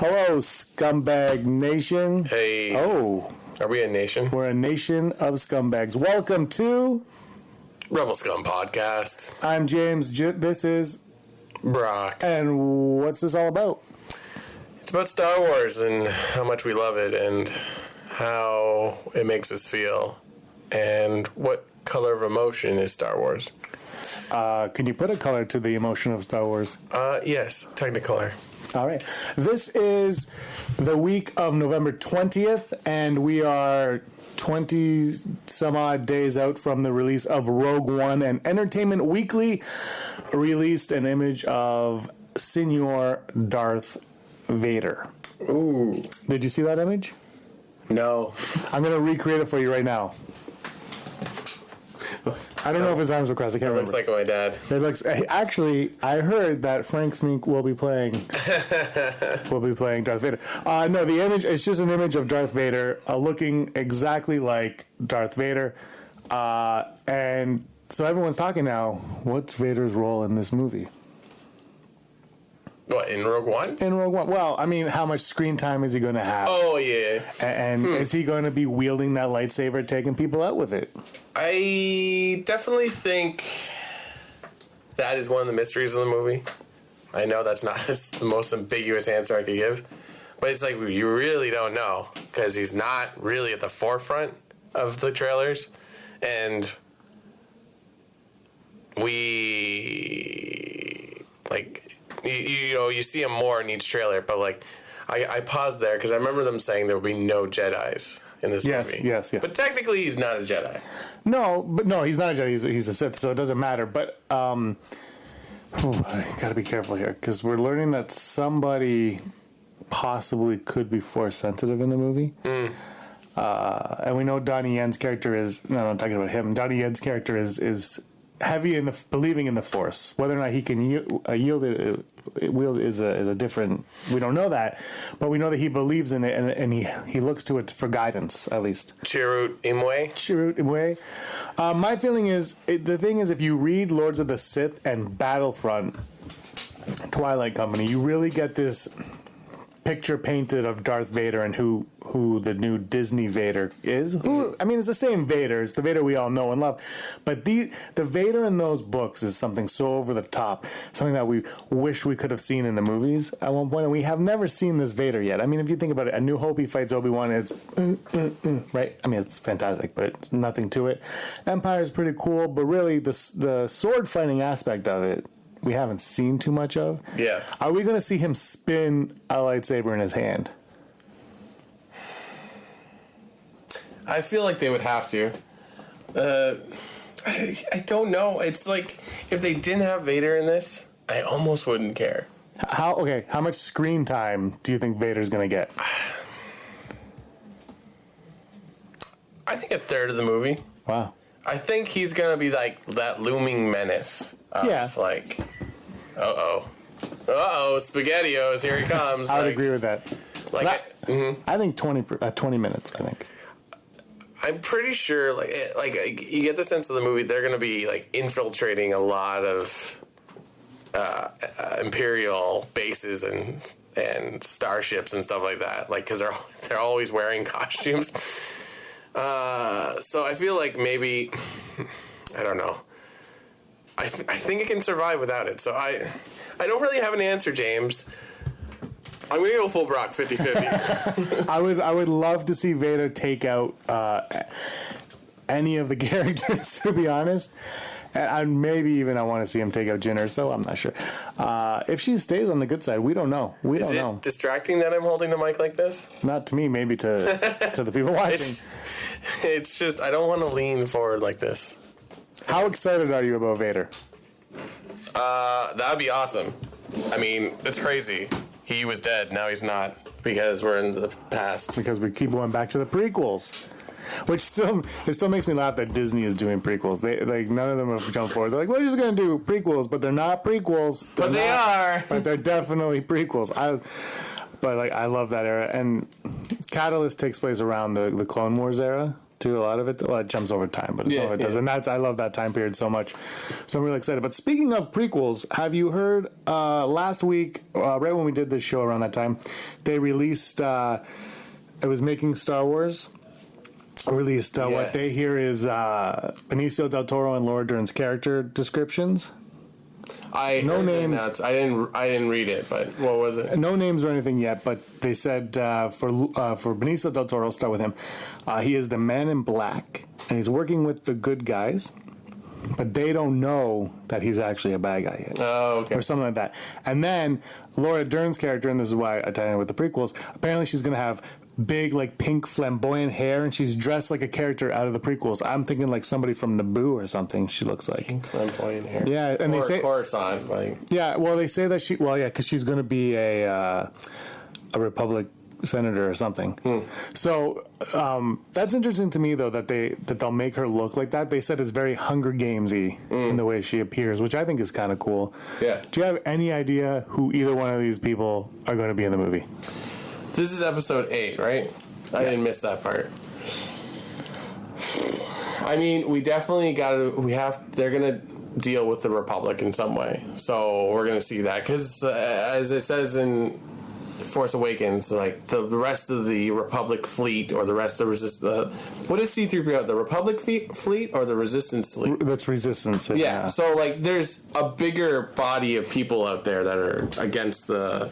Hello, scumbag nation. Hey. Oh. Are we a nation? We're a nation of scumbags. Welcome to Rebel Scum Podcast. I'm James. This is Brock. And what's this all about? It's about Star Wars and how much we love it and how it makes us feel. And what color of emotion is Star Wars? Can you put a color to the emotion of Star Wars? Yes, Technicolor. All right. This is the week of November 20th, and we are 20 some odd days out from the release of Rogue One, and Entertainment Weekly released an image of Senior Darth Vader. Ooh. Did you see that image? No. I'm going to recreate it for you right now. I don't know if his arms were crossed. I can't remember. Looks like my dad. It looks. Actually, I heard that Frank Smink will be playing. Darth Vader. No, the image. It's just an image of Darth Vader looking exactly like Darth Vader, and so everyone's talking now. What's Vader's role in this movie? What, in Rogue One? In Rogue One. Well, I mean, how much screen time is he going to have? Oh, yeah. And is he going to be wielding that lightsaber, taking people out with it? I definitely think that is one of the mysteries of the movie. I know that's not the most ambiguous answer I could give, but it's like you really don't know because he's not really at the forefront of the trailers, and we you see him more in each trailer, but like I paused there because I remember them saying there will be no Jedis in this movie. Yes. But technically, he's not a Jedi. No, he's not a Jedi. He's a Sith, so it doesn't matter. But I gotta be careful here because we're learning that somebody possibly could be Force sensitive in the movie. And we know Donnie Yen's character is. No, I'm talking about him. Donnie Yen's character is heavy in the believing in the Force. Whether or not he can wield it is a different. We don't know that, but we know that he believes in it, and he looks to it for guidance at least. Chirrut Imwe. My feeling is the thing is if you read Lords of the Sith and Battlefront, Twilight Company, you really get this picture painted of Darth Vader and who the new Disney Vader is. It's the same Vader. It's the Vader we all know and love. But the Vader in those books is something so over the top, something that we wish we could have seen in the movies at one point, and we have never seen this Vader yet. I mean, if you think about it, A New Hope, he fights Obi-Wan, it's right? I mean, it's fantastic, but it's nothing to it. Empire is pretty cool, but really the sword fighting aspect of it, we haven't seen too much of. Yeah. Are we going to see him spin a lightsaber in his hand? I feel like they would have to. I don't know. It's like if they didn't have Vader in this, I almost wouldn't care. How much screen time do you think Vader's going to get? I think a third of the movie. Wow. I think he's going to be like that looming menace. Like, SpaghettiOs, here he comes. I would agree with that. I think 20 minutes, I think. I'm pretty sure, you get the sense of the movie, they're going to be, infiltrating a lot of Imperial bases and starships and stuff like that, because they're always wearing costumes. So I feel like maybe, I don't know. I think it can survive without it. So I don't really have an answer, James. I'm going to go full Brock, 50-50. I would love to see Vader take out any of the characters, to be honest. And maybe even I want to see him take out Jyn Erso. I'm not sure. If she stays on the good side, we don't know. Is it distracting that I'm holding the mic like this? Not to me, maybe to the people watching. It's just, I don't want to lean forward like this. How excited are you about Vader? That would be awesome. I mean, it's crazy. He was dead. Now he's not because we're in the past. Because we keep going back to the prequels. Which still makes me laugh that Disney is doing prequels. They none of them have jumped forward. They're like, we're just going to do prequels, but they're not prequels. They are. But they're definitely prequels. I love that era. And Catalyst takes place around the Clone Wars era. too. A lot of it, well, it jumps over time, but some of it does. And I love that time period so much. So I'm really excited. But speaking of prequels, have you heard last week, right when we did this show around that time, they released, it was Making Star Wars. Released what they hear is Benicio del Toro and Laura Dern's character descriptions. No names. I didn't read it, but what was it? No names or anything yet, but they said for Benicio del Toro, I'll start with him. He is the Man in Black, and he's working with the good guys, but they don't know that he's actually a bad guy yet. Oh, okay. Or something like that. And then Laura Dern's character, and this is why I tie in with the prequels, apparently she's going to have big, like, pink flamboyant hair, and she's dressed like a character out of the prequels. I'm thinking like somebody from Naboo or something. She looks like pink flamboyant hair. Yeah, and or they say Coruscant. Like. Yeah, well, they say that because she's going to be a Republic senator or something. So that's interesting to me, though, that they'll make her look like that. They said it's very Hunger Gamesy in the way she appears, which I think is kind of cool. Yeah. Do you have any idea who either one of these people are going to be in the movie? This is episode 8, right? I didn't miss that part. I mean, we definitely they're going to deal with the Republic in some way. So we're going to see that. Because as it says in Force Awakens, like the rest of the Republic fleet or the rest of what is C-3PO? The Republic fleet or the Resistance fleet? That's Resistance. Yeah. So like there's a bigger body of people out there that are against the...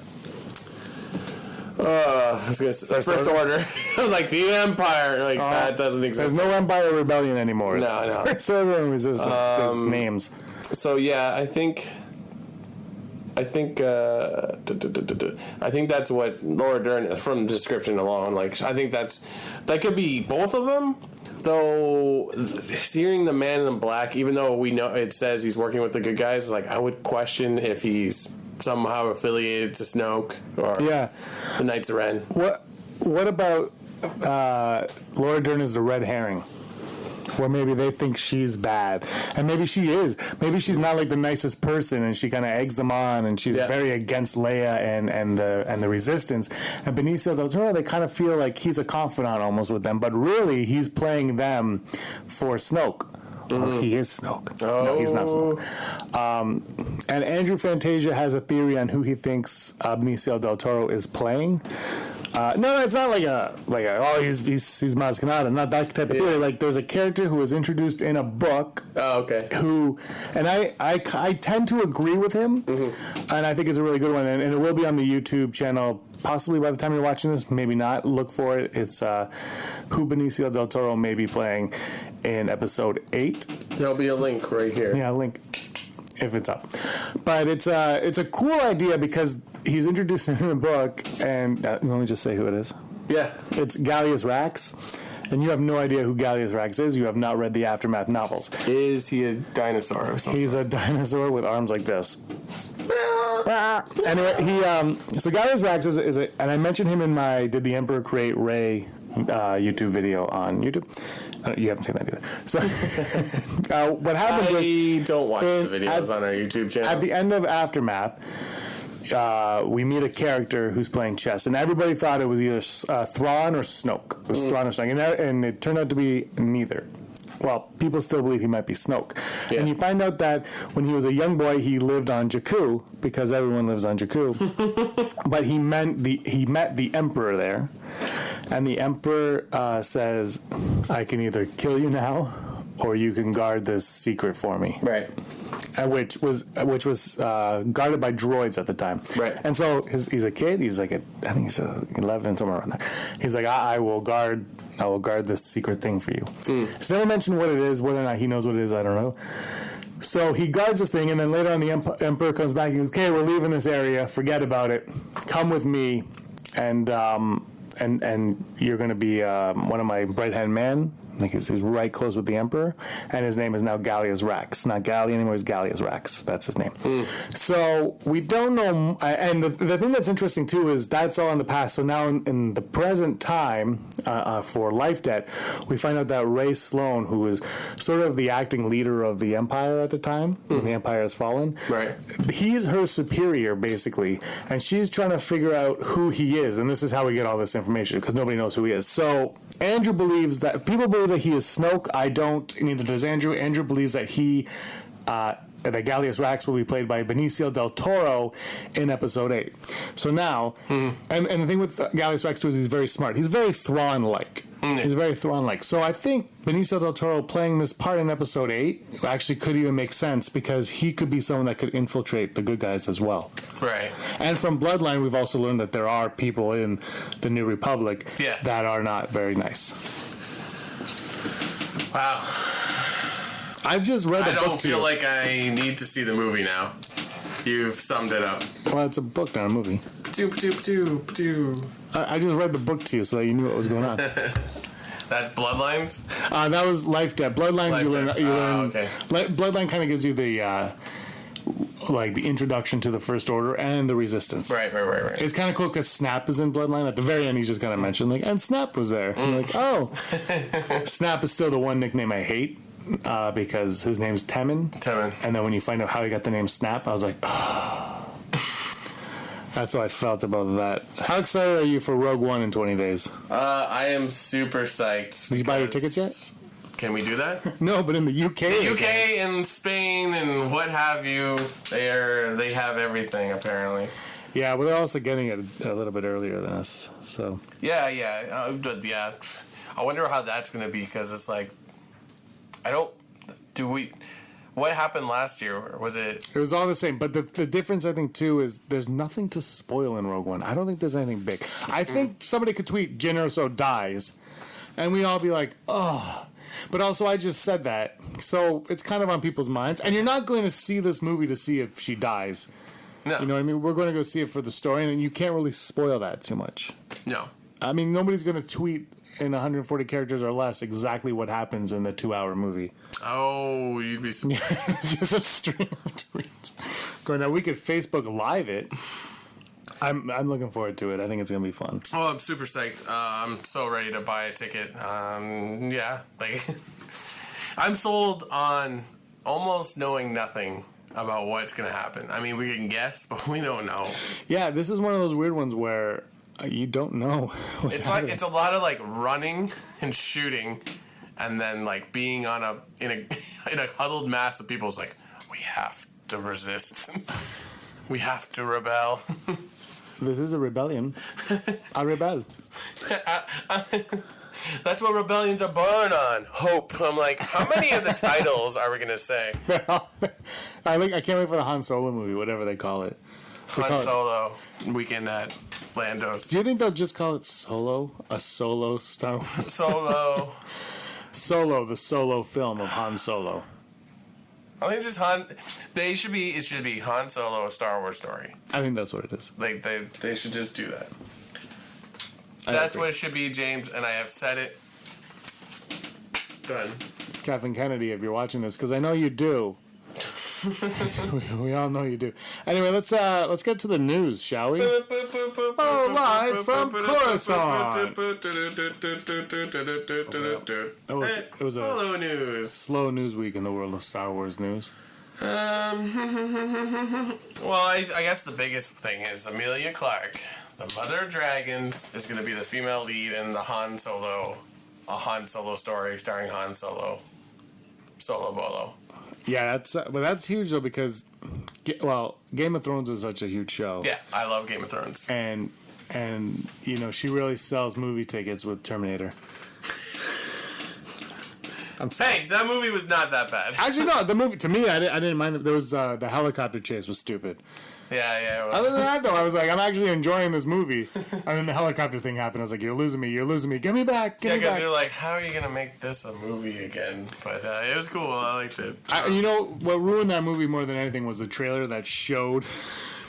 I was gonna say, First Order. Like the Empire. Like that doesn't exist. There's no Empire Rebellion anymore. No. First Order and Resistance. Because names. So yeah, I think that's what Laura Dern, from the description alone. Like I think that could be both of them. Though seeing the Man in Black, even though we know it says he's working with the good guys, like I would question if he's somehow affiliated to Snoke or the Knights of Ren. What about Laura Dern is the red herring? Where maybe they think she's bad, and maybe she is. Maybe she's not like the nicest person, and she kind of eggs them on, and she's very against Leia and the Resistance. And Benicio del Toro, they kind of feel like he's a confidant almost with them, but really he's playing them for Snoke. Oh, he is Snoke. No, he's not Snoke. And Andrew Fantasia has a theory on who he thinks Benicio del Toro is playing. No, it's not like he's Maz Kanata, not that type of theory. Like there's a character who was introduced in a book. Oh, okay. Who, and I tend to agree with him, and I think it's a really good one, and it will be on the YouTube channel. Possibly by the time you're watching this, maybe not. Look for it. It's who Benicio del Toro may be playing in episode 8. There'll be a link right here. Yeah, link if it's up. But it's a cool idea because he's introduced in the book, and let me just say who it is. Yeah, it's Gallius Rax, and you have no idea who Gallius Rax is. You have not read the Aftermath novels. Is he a dinosaur or something? He's a dinosaur with arms like this. Anyway, so Gallius Rax is and I mentioned him in my Did the Emperor Create Rey YouTube video on YouTube. You haven't seen that either. So what happens is... I don't watch the videos on our YouTube channel. At the end of Aftermath, we meet a character who's playing chess, and everybody thought it was either Thrawn or Snoke. It was Thrawn or Snoke, and it turned out to be neither. Well, people still believe he might be Snoke. Yeah. And you find out that when he was a young boy, he lived on Jakku, because everyone lives on Jakku. But he met the Emperor there, and the Emperor says, I can either kill you now, or you can guard this secret for me. Right. Which was guarded by droids at the time. Right. And so he's a kid. He's like I think he's 11, somewhere around there. He's like, I will guard this secret thing for you. It's never mentioned what it is. Whether or not he knows what it is, I don't know. So he guards this thing, and then later on the Emperor comes back and goes, okay, we're leaving this area. Forget about it. Come with me, and you're going to be one of my right-hand men. Like he's right close with the Emperor, and his name is now Gallius Rax. Not Galli anymore; it's Gallius Rax. That's his name. So we don't know. And the thing that's interesting too is that's all in the past. So now in the present time, for Life Debt, we find out that Ray Sloan, who was sort of the acting leader of the Empire at the time, when the Empire has fallen, right? He's her superior basically, and she's trying to figure out who he is. And this is how we get all this information because nobody knows who he is. So Andrew believes that people believe that he is Snoke. I don't. Neither does Andrew. Andrew believes that that Gallius Rax will be played by Benicio del Toro in Episode 8. So now, and the thing with Gallius Rax too is he's very smart. He's very Thrawn-like. He's very Thrawn-like. So I think Benicio del Toro playing this part in Episode 8 actually could even make sense because he could be someone that could infiltrate the good guys as well. Right. And from Bloodline, we've also learned that there are people in the New Republic that are not very nice. Wow. I've just read the book. I don't feel like I need to see the movie now. You've summed it up. Well, it's a book, not a movie. I just read the book to you so that you knew what was going on. That's Bloodlines? That was Life Debt. Bloodlines, you learn. Okay. Bloodline kind of gives you the the introduction to the First Order and the Resistance. Right. It's kind of cool because Snap is in Bloodline. At the very end, he's just kind of mentioned, and Snap was there. You're like, oh. Snap is still the one nickname I hate. Because his name's Temin. And then when you find out how he got the name Snap, I was like, oh. That's how I felt about that. How excited are you for Rogue One in 20 days? I am super psyched. Did you buy your tickets yet? Can we do that? No, but in the UK. The UK and Spain and what have you, they have everything apparently. Yeah, but they're also getting it a little bit earlier than us. So. Yeah. I wonder how that's going to be because it's like, what happened last year? Was it? It was all the same, but the difference I think too is there's nothing to spoil in Rogue One. I don't think there's anything big. I think somebody could tweet Jyn Erso dies, and we'd all be like, oh. But also I just said that, so it's kind of on people's minds. And you're not going to see this movie to see if she dies. No. You know what I mean? We're going to go see it for the story, and you can't really spoil that too much. No. I mean, nobody's going to tweet in 140 characters or less exactly what happens in the 2-hour movie. Oh, you'd be surprised. It's just a stream of tweets. Going now, we could Facebook Live it. I'm looking forward to it. I think it's gonna be fun. Oh, I'm super psyched. I'm so ready to buy a ticket. I'm sold on almost knowing nothing about what's gonna happen. I mean, we can guess, but we don't know. Yeah, this is one of those weird ones where you don't know. It's happening. It's a lot of running and shooting, and then being in a huddled mass of people. It's like we have to resist, we have to rebel. This is a rebellion. I rebel. That's what rebellions are born on. Hope. I'm like, how many of the titles are we gonna say? I can't wait for the Han Solo movie, whatever they call it. Han Solo Weekend at Lando's. Do you think they'll just call it Solo? A solo Star Wars? Solo. Solo, the solo film of Han Solo. I think just Han. It should be Han Solo, a Star Wars story. I think that's what it is. They should just do that. That's what it should be, James, and I have said it. Done. Kathleen Kennedy, if you're watching this, because I know you do. we all know you do. Anyway, let's get to the news, shall we? Live from Coruscant. It was a slow news week in the world of Star Wars news. Well, I guess the biggest thing is Emilia Clarke, the Mother of Dragons, is going to be the female lead in the Han Solo story starring Han Solo. Solo Bolo. Yeah, that's huge though because, Game of Thrones is such a huge show. Yeah, I love Game of Thrones. And she really sells movie tickets with Terminator. Hey, that movie was not that bad. Actually, no, the movie to me, I didn't mind. There was the helicopter chase was stupid. Yeah, it was. Other than that, though, I was like, I'm actually enjoying this movie. And then the helicopter thing happened. I was like, you're losing me. Get me back. Yeah, because you're like, how are you going to make this a movie again? But it was cool. I liked it. What ruined that movie more than anything was the trailer that showed.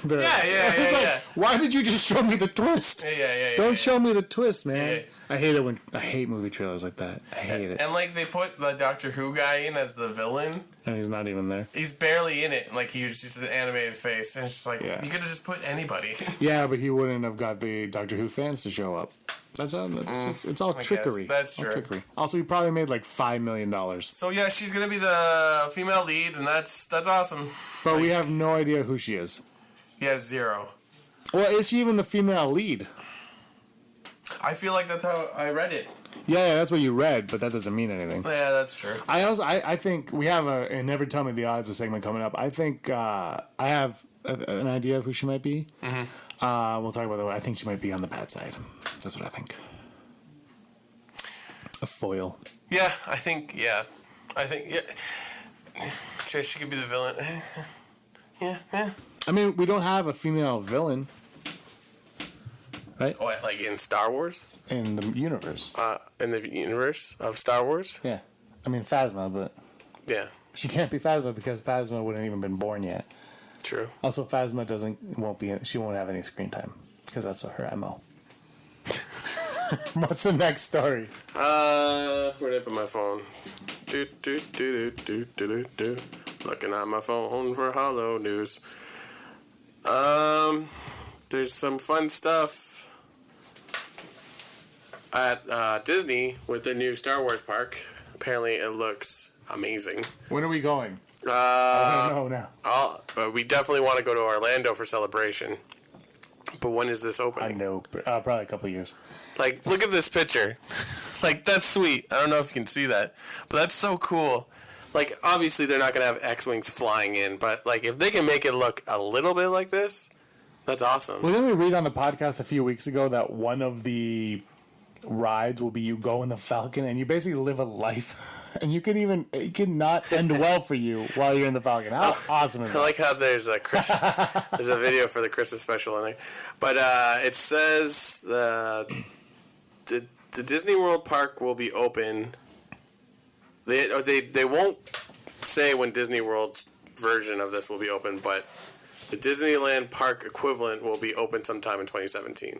Yeah. Why did you just show me the twist? Yeah. Don't show me the twist, man. Yeah. I hate movie trailers like that. I hate it. And they put the Doctor Who guy in as the villain. And he's not even there. He's barely in it. He was just an animated face. And it's just you could have just put anybody. Yeah, but he wouldn't have got the Doctor Who fans to show up. It's all trickery. That's true. Trickery. Also, he probably made $5 million. So yeah, she's gonna be the female lead, and that's awesome. But we have no idea who she is. Yeah, 0. Well, is she even the female lead? I feel like that's how I read it. Yeah, that's what you read, but that doesn't mean anything. Yeah, that's true. I think we have a Never Tell Me the Odds a segment coming up. I think I have an idea of who she might be. Mm-hmm. We'll talk about that. I think she might be on the bad side. That's what I think. A foil. Yeah, I think. Yeah. She could be the villain. Yeah. I mean, we don't have a female villain, right? Oh, like in Star Wars? In the universe. In the universe of Star Wars? Yeah. I mean, Phasma, but Yeah. she can't be Phasma because Phasma wouldn't even been born yet. True. Also, Phasma she won't have any screen time because that's her MO. What's the next story? Where'd I put my phone? Looking at my phone for Hollow News. There's some fun stuff at Disney with their new Star Wars park. Apparently, it looks amazing. When are we going? I don't know now. We definitely want to go to Orlando for Celebration. But when is this opening? I know. Probably a couple of years. Like, look at this picture. Like, that's sweet. I don't know if you can see that. But that's so cool. Like, obviously, they're not going to have X-Wings flying in. But, like, if they can make it look a little bit like this, that's awesome. Well, didn't we read on the podcast a few weeks ago that one of the rides will be you go in the Falcon and you basically live a life. And it can not end well for you while you're in the Falcon. How awesome is that? I like how there's a video for the Christmas special in there. But it says the Disney World park will be open. They won't say when Disney World's version of this will be open, but the Disneyland park equivalent will be open sometime in 2017.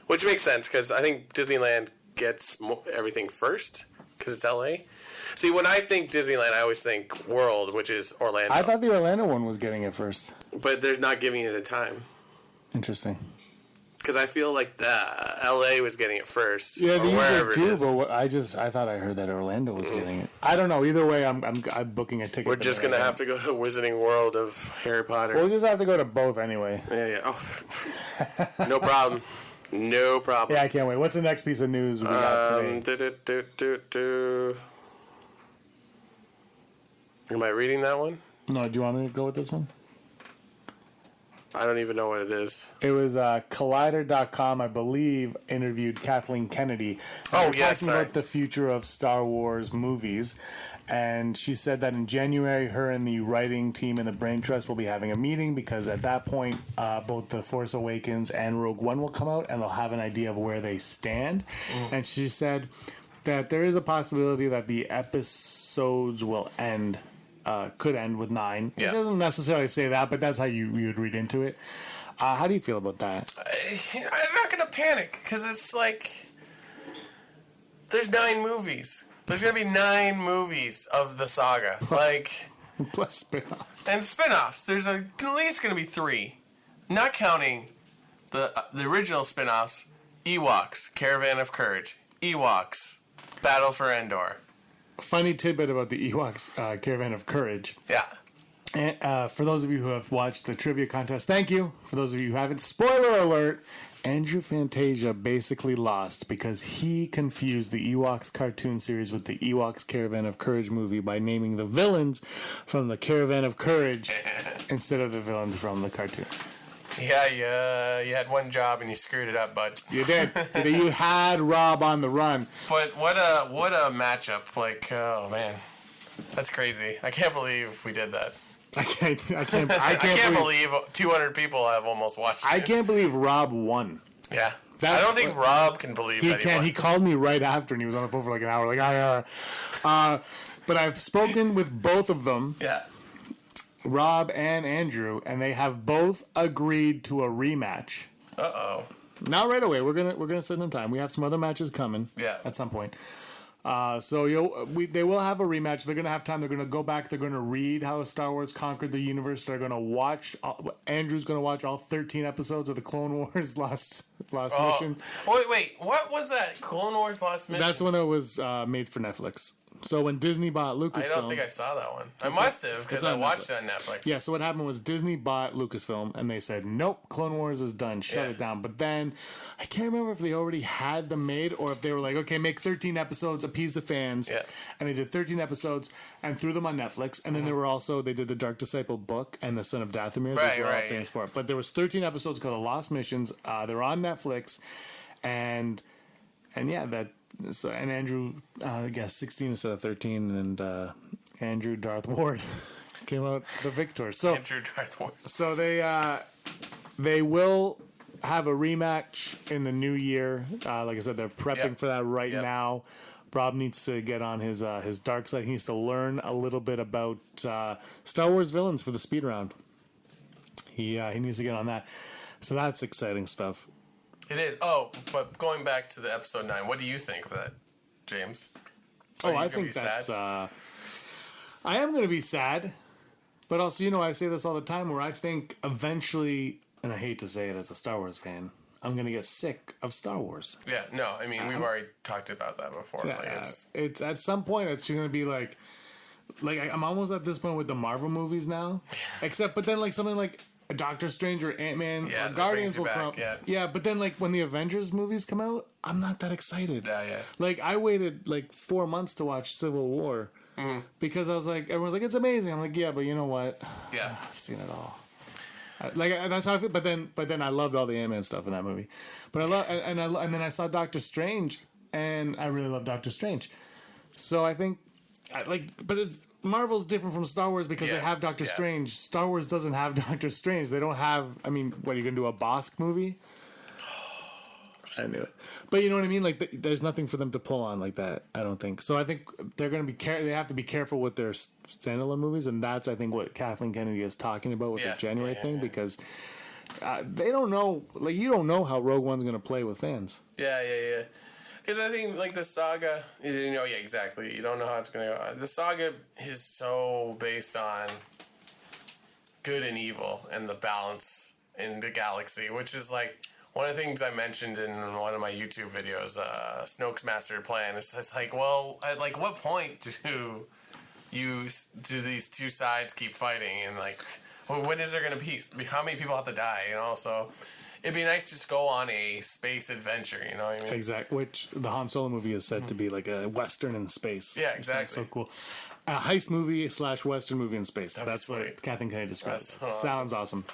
Which makes sense because I think Disneyland gets everything first because it's LA. See, when I think Disneyland, I always think World, which is Orlando. I thought the Orlando one was getting it first. But they're not giving it a time. Interesting. Because I feel like LA was getting it first. Yeah, they wherever usually it do, is. but I thought I heard that Orlando was getting it. I don't know. Either way, I'm booking a ticket. We're just going to have to go to Wizarding World of Harry Potter. We'll just have to go to both anyway. Yeah. Oh. No problem. No problem. Yeah, I can't wait. What's the next piece of news we got today? Am I reading that one? No, do you want me to go with this one? I don't even know what it is. It was Collider.com, I believe, interviewed Kathleen Kennedy. Talking about the future of Star Wars movies. And she said that in January, her and the writing team and the Brain Trust will be having a meeting because at that point, both The Force Awakens and Rogue One will come out and they'll have an idea of where they stand. And she said that there is a possibility that the episodes will could end with 9. Yeah. It doesn't necessarily say that, but that's how you would read into it. How do you feel about that? I'm not going to panic because it's like there's 9 movies. There's going to be 9 movies of the saga. Plus spin-offs. And spin-offs. There's at least going to be 3. Not counting the original spin-offs. Ewoks, Caravan of Courage. Ewoks, Battle for Endor. Funny tidbit about the Ewoks Caravan of Courage. Yeah. And, for those of you who have watched the trivia contest, thank you. For those of you who haven't, spoiler alert, Andrew Fantasia basically lost because he confused the Ewoks cartoon series with the Ewoks Caravan of Courage movie by naming the villains from the Caravan of Courage instead of the villains from the cartoon. Yeah, you had one job and you screwed it up, bud. You did. You had Rob on the run. But what a matchup! Oh man, that's crazy. I can't believe we did that. I can't believe 200 people have almost watched it. I can't believe Rob won. Yeah. I don't think Rob can believe that he won. He called me right after and he was on the phone for like an hour. But I've spoken with both of them. Yeah. Rob and Andrew, and they have both agreed to a rematch. Uh-oh. Not right away. We're gonna spend some time. We have some other matches coming. Yeah. At some point. So they will have a rematch. They're gonna have time. They're gonna go back. They're gonna read how Star Wars conquered the universe. They're gonna watch. Andrew's gonna watch all 13 episodes of the Clone Wars Lost Mission. Wait. What was that? Clone Wars Lost Mission? That's when it was made for Netflix. So when Disney bought Lucasfilm... I don't think I saw that one. I must have, because I watched it on Netflix. Yeah, so what happened was Disney bought Lucasfilm, and they said, nope, Clone Wars is done, shut it down. But then, I can't remember if they already had them made, or if they were like, okay, make 13 episodes, appease the fans. Yeah. And they did 13 episodes, and threw them on Netflix. And then there were also, they did the Dark Disciple book, and the Son of Dathomir. Those were all things for it. But there was 13 episodes called The Lost Missions. They're on Netflix, and yeah, that... So, and Andrew, I guess 16 instead of 13, and Andrew Darth Ward came out the victor. So Andrew Darth Ward. So they will have a rematch in the new year. Like I said, they're prepping for that right now. Rob needs to get on his dark side. He needs to learn a little bit about Star Wars villains for the speed round. He needs to get on that. So that's exciting stuff. It is. Oh, but going back to the episode 9, what do you think of that, James? I think that's... I am going to be sad, but also, I say this all the time, where I think eventually, and I hate to say it as a Star Wars fan, I'm going to get sick of Star Wars. Yeah, no, I mean, we've already talked about that before. Yeah, it's at some point, it's going to be like I'm almost at this point with the Marvel movies now, but then something like Doctor Strange or Ant-Man or Guardians will come out. Yeah, but then when the Avengers movies come out, I'm not that excited. Yeah. I waited 4 months to watch Civil War because I was like, everyone's like, it's amazing. I'm like, yeah, but you know what? Yeah, I've seen it all. That's how I feel. But then I loved all the Ant-Man stuff in that movie. But and then I saw Doctor Strange, and I really love Doctor Strange. So I think but it's Marvel's different from Star Wars because they have Doctor Strange. Star Wars doesn't have Doctor Strange. They don't have. I mean, what are you gonna do, a Bosk movie? I knew it, but you know what I mean. There's nothing for them to pull on like that. I don't think so. I think they're gonna be They have to be careful with their standalone movies, and that's I think what Kathleen Kennedy is talking about with the January thing because they don't know. You don't know how Rogue One's gonna play with fans. Yeah. Because I think, the saga, exactly. You don't know how it's going to go. The saga is so based on good and evil and the balance in the galaxy, which is, one of the things I mentioned in one of my YouTube videos, Snoke's master plan. It's at what point do these two sides keep fighting? And, when is there going to be, how many people have to die, So... It'd be nice to just go on a space adventure, you know what I mean? Exactly. Which the Han Solo movie is said to be like a Western in space. Yeah, exactly. So cool. A heist movie / Western movie in space. That's what Kathleen Kennedy described. So Sounds awesome.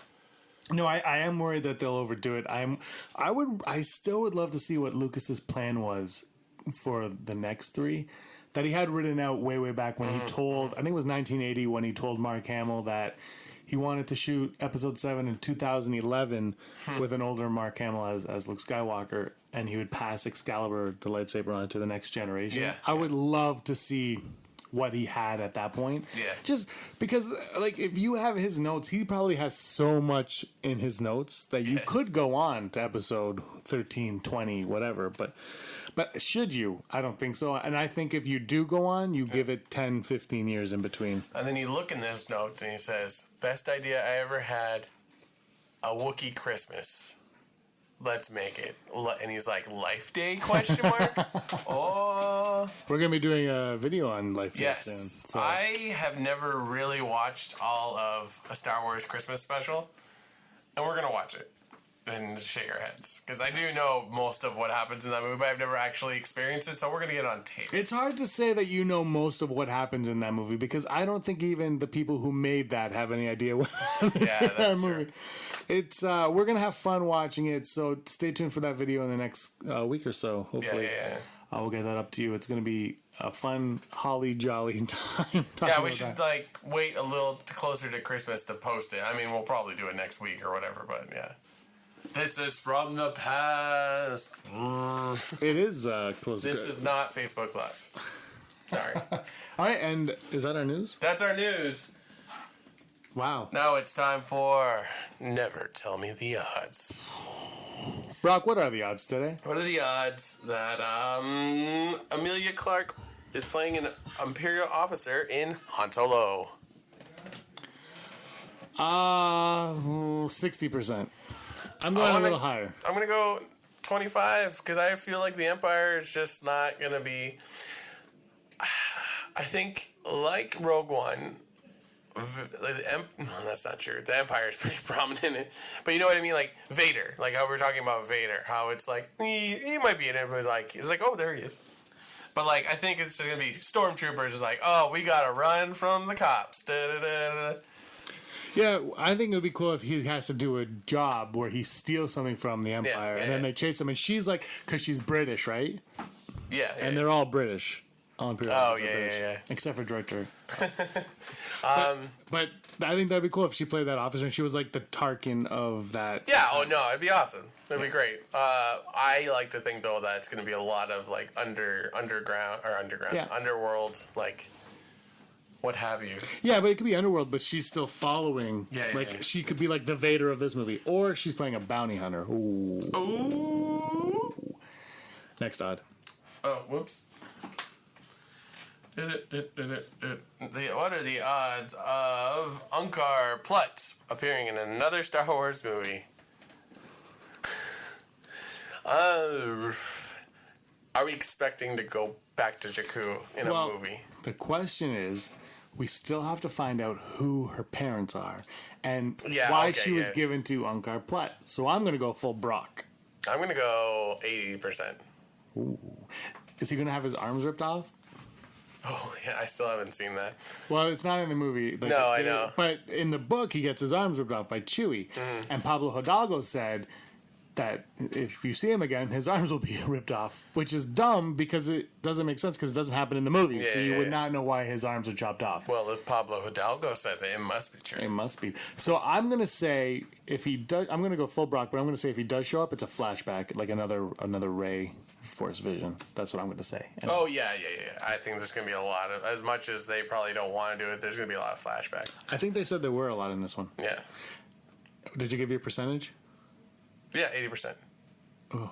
No, I am worried that they'll overdo it. I still would love to see what Lucas's plan was for the next 3 that he had written out way back when he told, I think it was 1980 when he told Mark Hamill that he wanted to shoot Episode 7 in 2011 with an older Mark Hamill as Luke Skywalker, and he would pass Excalibur, the lightsaber, on to the next generation. Yeah, I would love to see what he had at that point. Yeah. Just because, if you have his notes, he probably has so much in his notes that you could go on to Episode 13, 20, whatever, but should you? I don't think so. And I think if you do go on, you give it 10, 15 years in between. And then you look in those notes and he says, best idea I ever had, a Wookiee Christmas. Let's make it. And he's like, Life Day, question mark? Oh. We're going to be doing a video on Life Day soon. So. I have never really watched all of a Star Wars Christmas special. And we're going to watch it. And shake our heads. Because I do know most of what happens in that movie, but I've never actually experienced it, so we're going to get on tape. It's hard to say that you know most of what happens in that movie, because I don't think even the people who made that have any idea what happens in that movie. True. It's we're going to have fun watching it, so stay tuned for that video in the next week or so, hopefully. Yeah. We'll get that up to you. It's going to be a fun, holly jolly time. Yeah, we should wait a little closer to Christmas to post it. I mean, we'll probably do it next week or whatever, but yeah. This is from the past. It is close. This is not Facebook Live. Sorry. All right, and is that our news? That's our news. Wow. Now it's time for Never Tell Me the Odds. Brock, what are the odds today? What are the odds that Emilia Clarke is playing an Imperial officer in Han Solo? 60%. I'm going a little higher. I'm going to go 25 because I feel like the Empire is just not going to be... I think, like Rogue One, no, that's not true. The Empire is pretty prominent in it. But you know what I mean? Like Vader. Like how we were talking about Vader. How it's like, he might be in it, but like, it's like, oh, there he is. But like, I think it's going to be stormtroopers is like, oh, we got to run from the cops. Da-da-da-da. Yeah, I think it would be cool if he has to do a job where he steals something from the Empire, and then they chase him, and she's like, because she's British, right? Yeah. And they're all British. All Imperial officers are British, yeah. except for Director. but I think that'd be cool if she played that officer, and she was like the Tarkin of that. Yeah, oh no, it'd be awesome. It'd be great. I like to think, though, that it's going to be a lot of, like, underworld, like, what have you. Yeah, but it could be underworld, but she's still following. Yeah. She could be like the Vader of this movie, or she's playing a bounty hunter. Ooh. Next odd. Oh, whoops. What are the odds of Unkar Plutt appearing in another Star Wars movie? Are we expecting to go back to Jakku in a movie? The question is, we still have to find out who her parents are and why she was given to Unkar Plutt. So I'm going to go full Brock. I'm going to go 80%. Ooh. Is he going to have his arms ripped off? Oh, yeah, I still haven't seen that. Well, it's not in the movie. Like, no, I know. But in the book, he gets his arms ripped off by Chewie. And Pablo Hidalgo said that if you see him again, his arms will be ripped off, which is dumb because it doesn't make sense because it doesn't happen in the movie. So you would not know why his arms are chopped off. Well, if Pablo Hidalgo says it, it must be true. It must be. So I'm going to say if he does, I'm going to go full Brock, but I'm going to say if he does show up, it's a flashback, like another Rey Force vision. That's what I'm going to say. And yeah. I think there's going to be a lot of, as much as they probably don't want to do it, there's going to be a lot of flashbacks. I think they said there were a lot in this one. Yeah. Did you give your percentage? Yeah, 80%. Oh.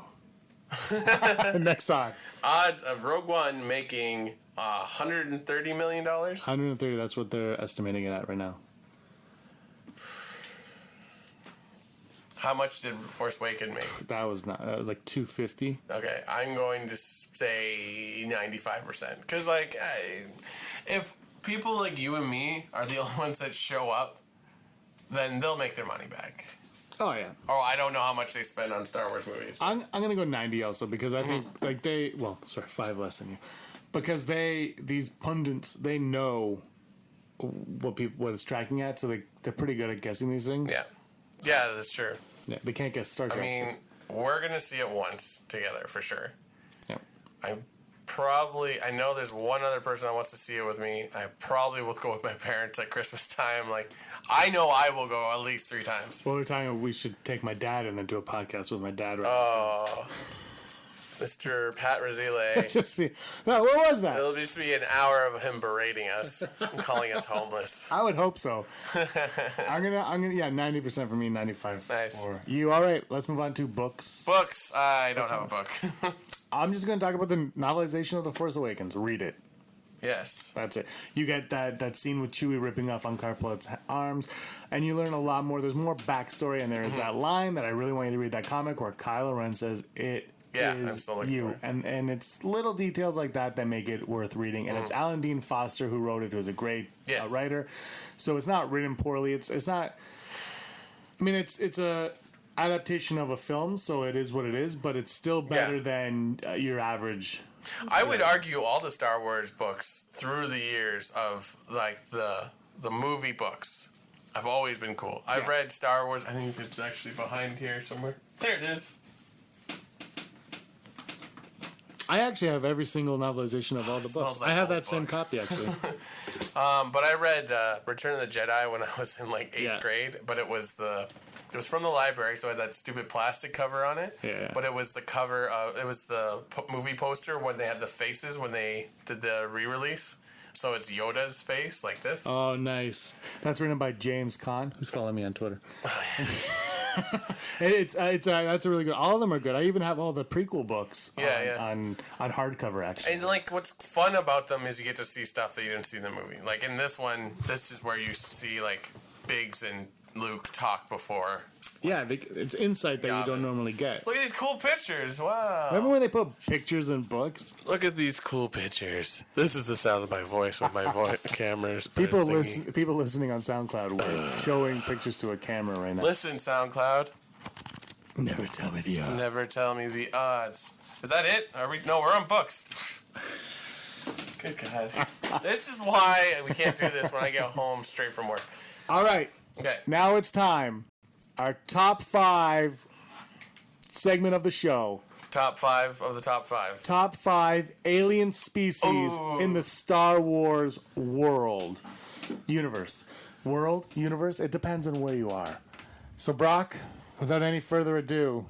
Next on. Odds of Rogue One making $130 million? 130, that's what they're estimating it at right now. How much did Force Awakens make? That was not like 250. Okay, I'm going to say 95%. Because, like, if people like you and me are the only ones that show up, then they'll make their money back. Oh, yeah. Oh, I don't know how much they spend on Star Wars movies. I'm going to go 90 also because I think, like, 5 less than you. Because these pundits, they know what it's tracking at, so they're pretty good at guessing these things. Yeah. Yeah, that's true. Yeah, they can't guess Star Trek. I mean, we're going to see it once together, for sure. Yeah. I know there's one other person that wants to see it with me. I probably will go with my parents at Christmas time. Like, I know I will go at least 3 times. Well, we're talking we should take my dad and then do a podcast with my dad. Mr. Pat Razile. What was that? It'll just be an hour of him berating us and calling us homeless. I would hope so. I'm gonna 90% for me, 95 nice. For you. All right, let's move on to books. Books. I don't have a book. I'm just gonna talk about the novelization of The Force Awakens. Read it. Yes. That's it. You get that scene with Chewie ripping off Unkar Plutt's arms, and you learn a lot more. There's more backstory, and there's that line that I really want you to read, that comic where Kylo Ren says, "It is you." And it's little details like that make it worth reading. And it's Alan Dean Foster who wrote it, who's a great writer. So it's not written poorly. It's not... I mean, it's a adaptation of a film, so it is what it is, but it's still better than your average... I would argue all the Star Wars books through the years of, like, the movie books have always been cool. I've read Star Wars. I think it's actually behind here somewhere. There it is. I actually have every single novelization of all the books. I have that same copy, actually. But I read Return of the Jedi when I was in, like, 8th grade, but it was from the library, so it had that stupid plastic cover on it. Yeah. But it was the cover of... It was the movie poster when they had the faces when they did the re-release. So it's Yoda's face, like this. Oh, nice. That's written by James Caan, who's following me on Twitter. That's a really good... All of them are good. I even have all the prequel books on hardcover, actually. And, like, what's fun about them is you get to see stuff that you didn't see in the movie. Like, in this one, this is where you see, like, Biggs and Luke talk before. Yeah, it's insight that you don't normally get. Look at these cool pictures. Wow. Remember when they put pictures in books? Look at these cool pictures. This is the sound of my voice with my cameras. People listening on SoundCloud were showing pictures to a camera right now. Listen, SoundCloud. Never tell me the odds. Never tell me the odds. Is that it? No, we're on books. Good God. This is why we can't do this when I get home straight from work. All right. Okay. Now it's time. Our top 5 segment of the show. Top 5 of the top 5. Top 5 alien species in the Star Wars world. Universe. World? Universe? It depends on where you are. So, Brock, without any further ado,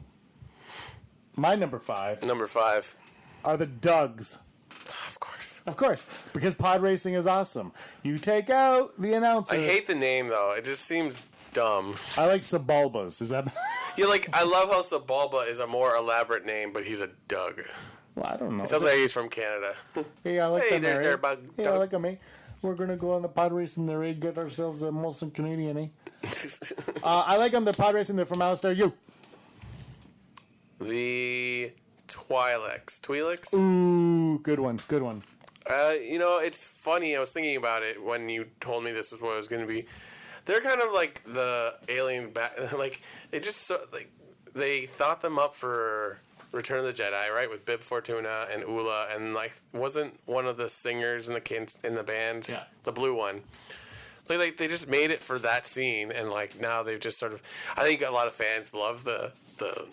my number 5. Number 5. Are the Dougs. Of course. Of course. Because pod racing is awesome. You take out the announcer. I hate the name, though. It just seems dumb. I like Sebulbas. Is that... Yeah, like, I love how Sebulba is a more elaborate name, but he's a Doug. Well, I don't know. It sounds like he's from Canada. Hey, I like Hey, them, there's eh? their bug. Hey, I like them, eh? We're going to go on the pod racing there, eh? Get ourselves a Molson Canadian, eh? I like them, the pod racing. They're from Alistair. You. The Twi'leks. Ooh, good one. Good one. It's funny. I was thinking about it when you told me this was what it was going to be. They're kind of like the alien like they just they thought them up for Return of the Jedi, right? With Bib Fortuna and Ula, and like wasn't one of the singers in the band, yeah, the blue one. They just made it for that scene, and like now they've just sort of. I think a lot of fans love the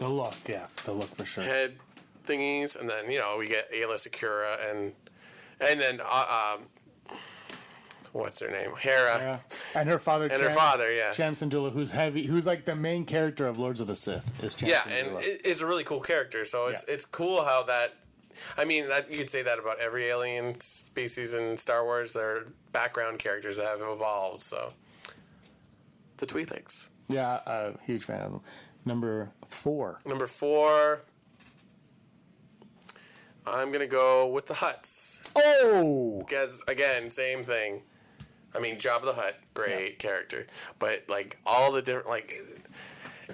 look, yeah, the look for sure. Head thingies, and then we get Ayla Secura and then what's her name? Hera. Yeah. And her father, yeah. Cham Syndulla, who's like the main character of Lords of the Sith. Is Cham Syndulla. And it's a really cool character. So it's cool how that. I mean, you could say that about every alien species in Star Wars. They're background characters that have evolved. So the Twi'leks. Yeah, huge fan of them. Number 4. Number 4. I'm gonna go with the Hutts. Oh, because again, same thing. I mean, Jabba the Hutt, great character, but like all the different, like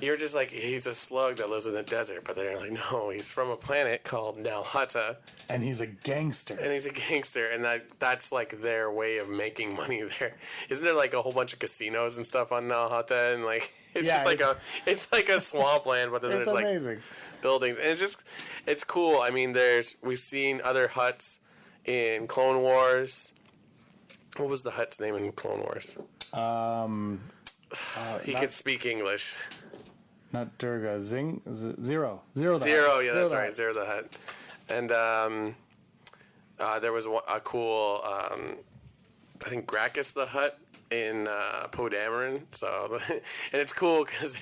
you're just like he's a slug that lives in the desert, but they're like, no, he's from a planet called Nal Hutta, and he's a gangster, and that's like their way of making money there. Isn't there like a whole bunch of casinos and stuff on Nal Hutta, and like it's like a swampland, but then there's amazing. Like buildings, and it's cool. I mean, we've seen other Hutts in Clone Wars. What was the Hutt's name in Clone Wars? He could speak English. Not Durga. Zero. Zero, yeah, that's right. Zero the Hutt. And there was a cool, I think Gracchus the Hutt in Poe Dameron. So, and it's cool because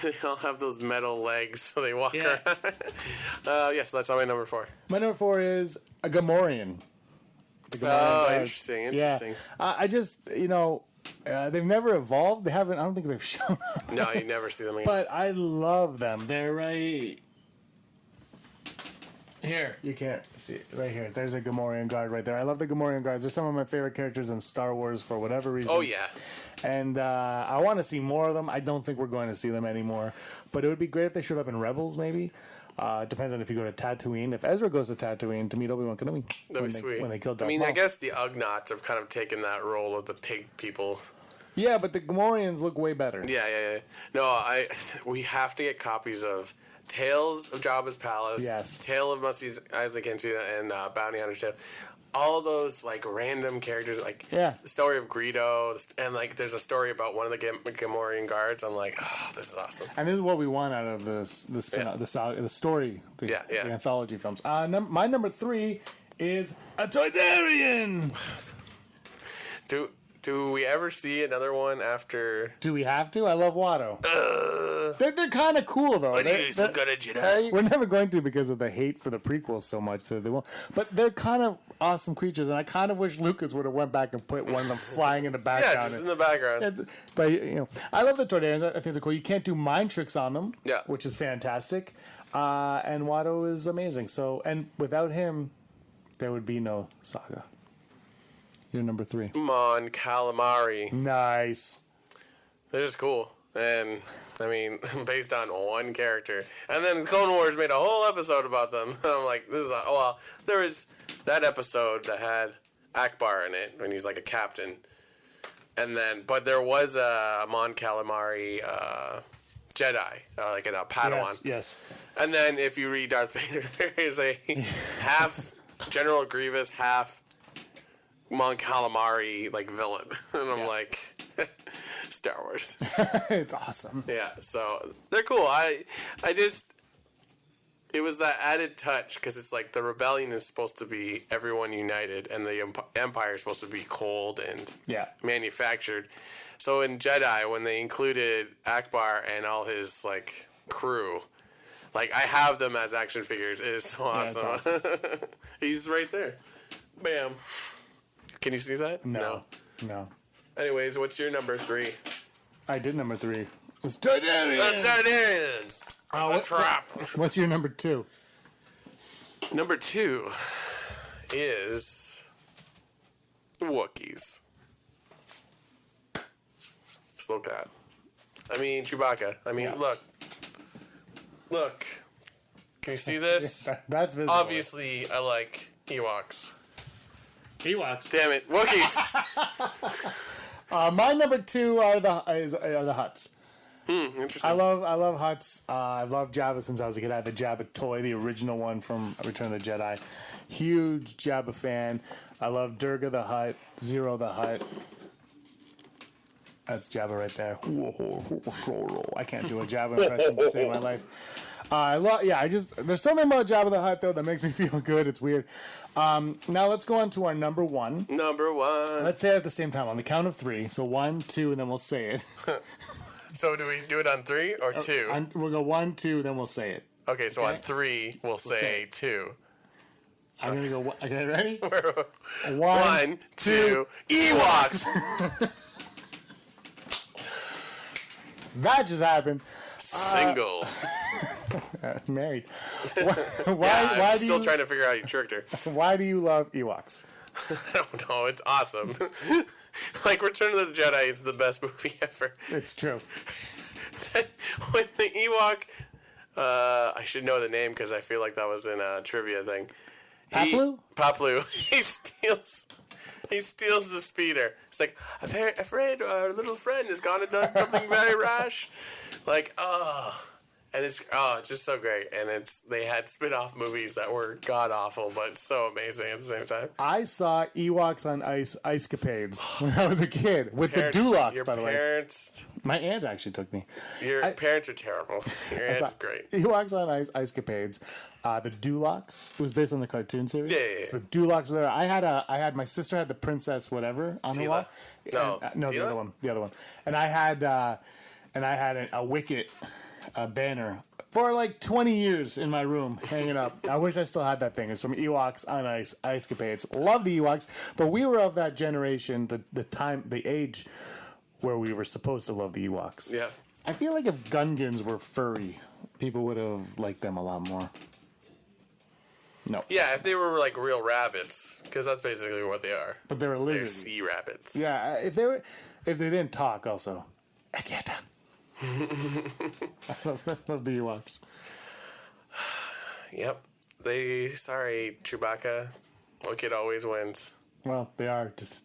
they all have those metal legs, so they walk around. So that's on my number 4. My number 4 is a Gamorrean. Interesting. Yeah. I just, they've never evolved. They haven't. I don't think they've shown up. No, you never see them again. But I love them. They're right here. You can't see it. Right here. There's a Gamorrean guard right there. I love the Gamorrean guards. They're some of my favorite characters in Star Wars for whatever reason. Oh, yeah. And I want to see more of them. I don't think we're going to see them anymore. But it would be great if they showed up in Rebels, maybe. Depends on if you go to Tatooine. If Ezra goes to Tatooine to meet Obi-Wan Kenobi. That'd be sweet. When they killed Darth Maul. I guess the Ugnaughts have kind of taken that role of the pig people. Yeah, but the Gamorreans look way better. Yeah. No, we have to get copies of Tales of Jabba's Palace, yes, Tale of Mustang Isaac and Bounty Hunter's Tale. All those like random characters, like the story of Greedo, and like there's a story about one of the Gamorrean guards. I'm like, oh, this is awesome. And this is what we want out of the story, the anthology films. My number 3 is a Toydarian. Do we ever see another one after? Do we have to? I love Watto. They're kind of cool though. Some kind of Jedi. We're never going to because of the hate for the prequels so much that they won't. But they're kind of awesome creatures, and I kind of wish Lucas would have went back and put one of them flying in the background. Yeah, just in the background. But I love the Toydarians. I think they're cool. You can't do mind tricks on them, which is fantastic. And Watto is amazing. So, and without him, there would be no saga. You're number 3. Come on, calamari. Nice. They're just cool. And, I mean, based on one character. And then Clone Wars made a whole episode about them. I'm like, this is... Well, there was that episode that had Akbar in it when he's like a captain. And then... But there was a Mon Calamari Jedi, like a Padawan. Yes. And then if you read Darth Vader, there is a half General Grievous, half Mon Calamari, like, villain. And I'm like... Star Wars. It's awesome. Yeah, so they're cool. I just, it was that added touch because it's like the rebellion is supposed to be everyone united and the empire is supposed to be cold and manufactured. So in Jedi, when they included Akbar and all his like crew, like I have them as action figures. It is so awesome. Yeah, awesome. He's right there. Bam. Can you see that? No. Anyways, what's your number 3? I did number 3. It's Targaryens. Targaryens. What trap? What's your number 2? Number 2 is Wookiees. Just look at that. I mean, Chewbacca. I mean, look. Can you see this? That's visible. Obviously, I like Ewoks. Damn it, Wookiees. My number 2 are the Hutts. Interesting. I love Hutts. I've loved Jabba since I was a kid. I had the Jabba toy, the original one from Return of the Jedi. Huge Jabba fan. I love Durga the Hutt, Zero the Hutt. That's Jabba right there. I can't do a Jabba impression to save my life. There's something about Jabba the Hutt, though, that makes me feel good. It's weird. Now let's go on to our number 1. Number 1. Let's say it at the same time on the count of 3. So 1, 2, and then we'll say it. So do we do it on 3 or 2? We'll go 1, 2, then we'll say it. Okay, so on 3, we'll say 2. I'm going to go... Okay, ready? 1, 2, Ewoks! That just happened. Single. Married. I'm still trying to figure out your tricked her. Why do you love Ewoks? I don't know. It's awesome. Like, Return of the Jedi is the best movie ever. It's true. When the Ewok... I should know the name because I feel like that was in a trivia thing. Paplu. He steals the speeder. It's like, afraid our little friend has gone and done something very rash. Like, and it's just so great. And they had spin-off movies that were god-awful, but so amazing at the same time. I saw Ewoks on Ice Capades when I was a kid with the Dulocs, by the way. My aunt actually took me. Your parents are terrible. Your aunt's great. Ewoks on Ice Capades. The Dulocs. It was based on the cartoon series. Yeah. So the Dulocs were there. My sister had the Princess whatever on her wall. No, the other one. And I had a Wicket banner for like 20 years in my room hanging up. I wish I still had that thing. It's from Ewoks on Ice Capades. Love the Ewoks, but we were of that generation, the age where we were supposed to love the Ewoks. Yeah. I feel like if Gungans were furry, people would have liked them a lot more. No. Yeah, if they were like real rabbits, because that's basically what they are. But they were lizards. They're sea rabbits. Yeah, if they didn't talk, also. Aketa. I love the Ewoks. Yep. Sorry, Chewbacca. Wicked always wins. Well, they are just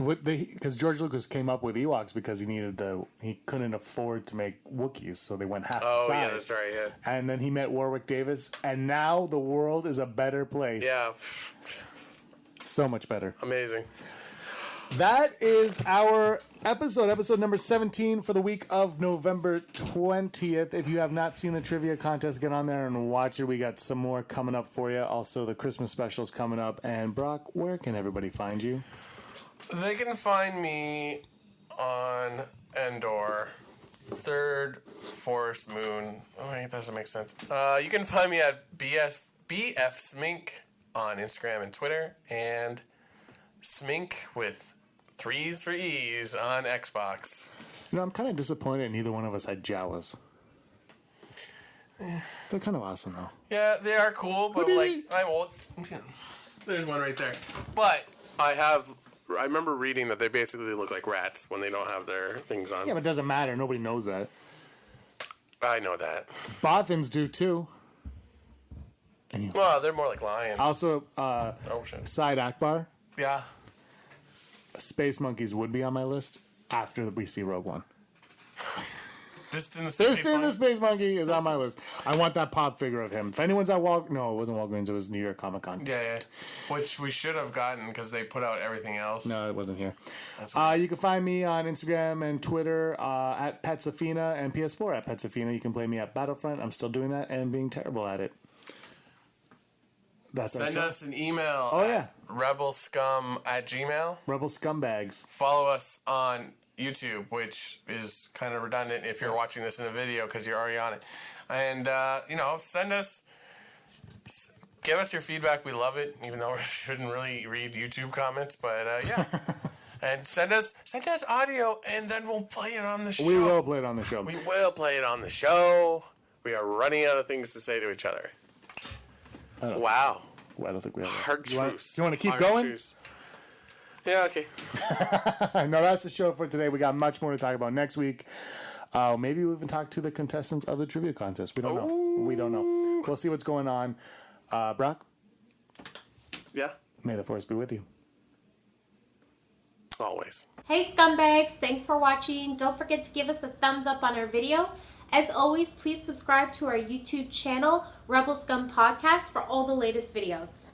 because George Lucas came up with Ewoks because he couldn't afford to make Wookiees, so they went half the size. Oh yeah, that's right. Yeah. And then he met Warwick Davis, and now the world is a better place. Yeah. So much better. Amazing. That is our episode number 17 for the week of November 20th. If you have not seen the trivia contest, get on there and watch it. We got some more coming up for you. Also, the Christmas specials coming up. And Brock, where can everybody find you? They can find me on Endor, third forest moon. Oh, wait, that doesn't make sense. You can find me at BF Smink on Instagram and Twitter, and Smink with 3s for E's on Xbox. I'm kind of disappointed neither one of us had Jawas. They're kind of awesome, though. Yeah, they are cool, but there's one right there. But I have I remember reading that they basically look like rats when they don't have their things on. Yeah, but it doesn't matter. Nobody knows that. I know that. Bothans do too. Anyway. Well, they're more like lions. Also, Ocean. Side Akbar, Yeah. Space Monkeys would be on my list after we see Rogue One. Fist in the Space Monkey is on my list. I want that pop figure of him. If anyone's at no, it wasn't Walgreens. It was New York Comic Con. Yeah. Which we should have gotten because they put out everything else. No, it wasn't here. That's you can find me on Instagram and Twitter at Petsafina and PS4 at Petsafina. You can play me at Battlefront. I'm still doing that and being terrible at it. Send us an email. Oh, yeah. rebelscum@gmail. Rebel Scumbags. Follow us on YouTube, which is kind of redundant if you're watching this in a video because you're already on it. And, give us your feedback. We love it, even though we shouldn't really read YouTube comments. But, yeah. And send us audio, and then we'll play it on the show. We will play it on the show. We will play it on the show. We are running out of things to say to each other. Wow. Well, I don't think we have Hard truths. You want to keep going? Truths. Yeah, okay. No, that's the show for today. We got much more to talk about next week. Maybe we'll even talk to the contestants of the trivia contest. We don't know. We don't know. We'll see what's going on. Brock? Yeah? May the force be with you. Always. Hey scumbags, thanks for watching. Don't forget to give us a thumbs up on our video. As always, please subscribe to our YouTube channel, Rebel Scum Podcast, for all the latest videos.